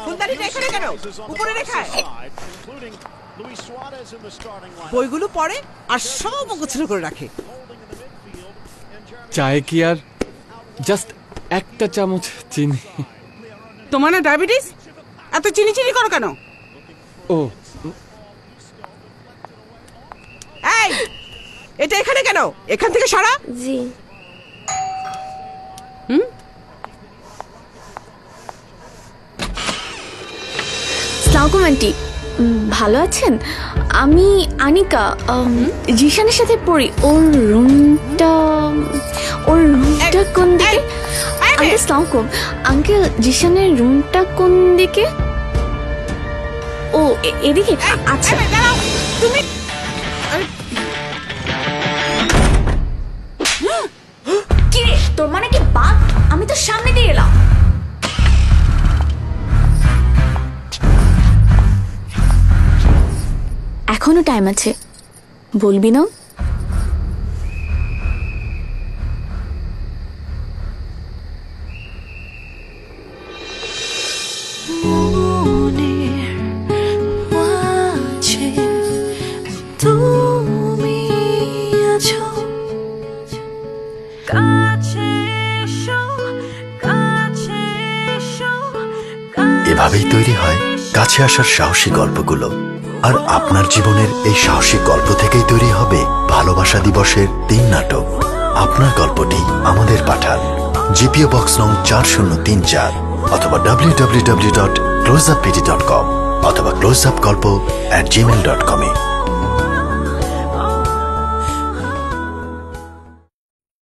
ফুলদানিটা এখানে কেন? উপরে রেখায় বইগুলো পড়ে আর সব গোছানো করে রাখে। চায়ে কি আর জাস্ট একটা চামচ চিনি? তোমার না ডায়াবেটিস? এত চিনি চিনি করো কেন? ও এই, এটা এখানে কেন? এখান থেকে সরা। জি। আসসালামু আন্টি, ভালো আছেন? আমি আনিকা, জিশানের সাথে পড়ি। ওর রুমটা কোন দিকে? আঙ্কেল আসসালামু আঙ্কেল, জিশানের রুমটা কোন দিকে? ও এদিকে। আচ্ছা তুমি কি রে, তোর মানে কি বাদ? আমি তো সামনে দিয়ে এলাম। এখনো টাইম আছে, বলবি না? এভাবেই তৈরি হয় কাছে আসার সাহসী গল্পগুলো। আর আপনার জীবনের এই সাহসী গল্প থেকেই তৈরি হবে ভালোবাসা দিবসের 3 নাটক। আপনার গল্পটি আমাদের পাঠান জিপিও বক্স নং 4034 অথবা www.closeuppt.com অথবা closeupgolpo@gmail.com এ।